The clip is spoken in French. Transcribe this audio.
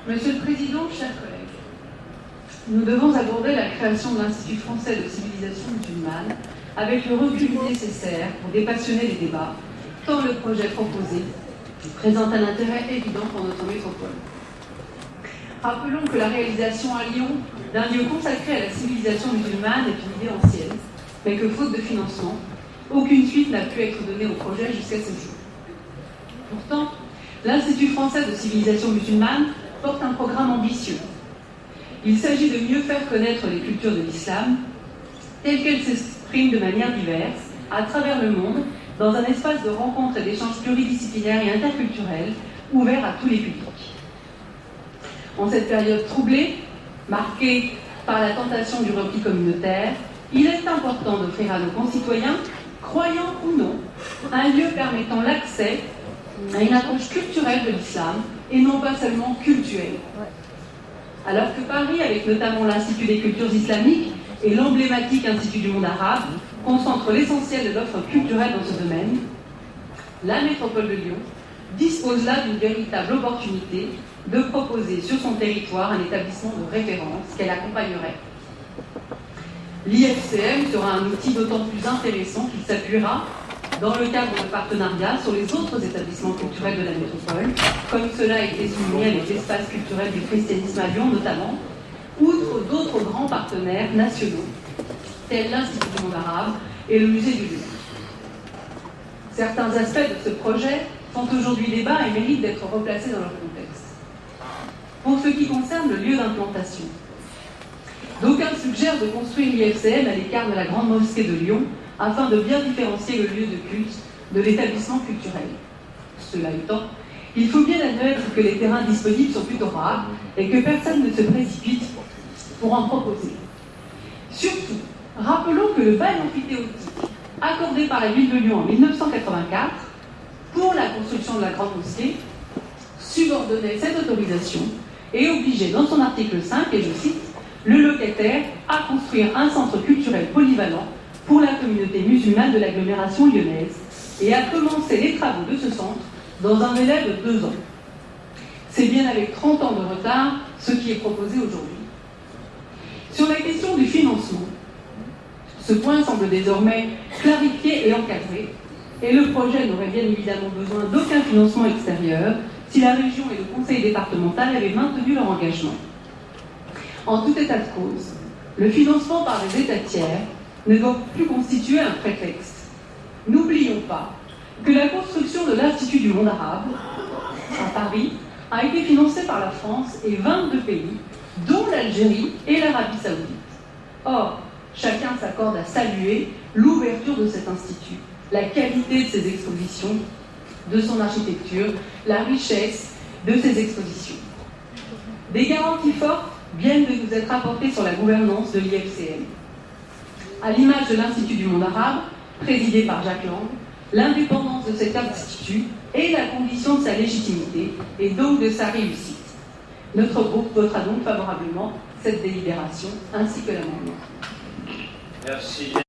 Monsieur le Président, chers collègues, nous devons aborder la création de l'Institut français de civilisation musulmane avec le recul nécessaire pour dépassionner les débats, tant le projet proposé présente un intérêt évident pour notre métropole. Rappelons que la réalisation à Lyon d'un lieu consacré à la civilisation musulmane est une idée ancienne, mais que faute de financement, aucune suite n'a pu être donnée au projet jusqu'à ce jour. Pourtant, l'Institut français de civilisation musulmane porte un programme ambitieux. Il s'agit de mieux faire connaître les cultures de l'islam, telles qu'elles s'expriment de manière diverse, à travers le monde, dans un espace de rencontres et d'échanges pluridisciplinaires et interculturels, ouvert à tous les publics. En cette période troublée, marquée par la tentation du repli communautaire, il est important d'offrir à nos concitoyens, croyants ou non, un lieu permettant l'accès à une approche culturelle de l'islam et non pas seulement cultuelle. Alors que Paris, avec notamment l'Institut des cultures islamiques et l'emblématique Institut du monde arabe, concentre l'essentiel de l'offre culturelle dans ce domaine, la métropole de Lyon dispose là d'une véritable opportunité de proposer sur son territoire un établissement de référence qu'elle accompagnerait. L'IFCM sera un outil d'autant plus intéressant qu'il s'appuiera dans le cadre de partenariats sur les autres établissements culturels de la métropole, comme cela a été souligné avec l'espace culturel du christianisme à Lyon notamment, outre d'autres grands partenaires nationaux, tels l'Institut du monde arabe et le musée du Louvre. Certains aspects de ce projet font aujourd'hui débat et méritent d'être replacés dans leur contexte. Pour ce qui concerne le lieu d'implantation, d'aucuns suggèrent de construire l'IFCM à l'écart de la grande mosquée de Lyon afin de bien différencier le lieu de culte de l'établissement culturel. Cela étant, il faut bien admettre que les terrains disponibles sont plutôt rares et que personne ne se précipite pour en proposer. Surtout, rappelons que le bail amphithéotique accordé par la ville de Lyon en 1984 pour la construction de la grande mosquée subordonnait cette autorisation et obligeait dans son article 5, et je cite, le locataire à construire un centre culturel polyvalent pour la communauté musulmane de l'agglomération lyonnaise et à commencer les travaux de ce centre dans un délai de 2 ans. C'est bien avec 30 ans de retard ce qui est proposé aujourd'hui. Sur la question du financement, ce point semble désormais clarifié et encadré, et le projet n'aurait bien évidemment besoin d'aucun financement extérieur si la région et le conseil départemental avaient maintenu leur engagement. En tout état de cause, le financement par les États tiers ne doit plus constituer un prétexte. N'oublions pas que la construction de l'Institut du monde arabe à Paris a été financée par la France et 22 pays, dont l'Algérie et l'Arabie saoudite. Or, chacun s'accorde à saluer l'ouverture de cet institut, la qualité de ses expositions, de son architecture, la richesse de ses expositions. Des garanties fortes viennent de nous être apportées sur la gouvernance de l'IFCM. À l'image de l'Institut du monde arabe, présidé par Jacques Lang, l'indépendance de cet institut est la condition de sa légitimité et donc de sa réussite. Notre groupe votera donc favorablement cette délibération ainsi que l'amendement. Merci.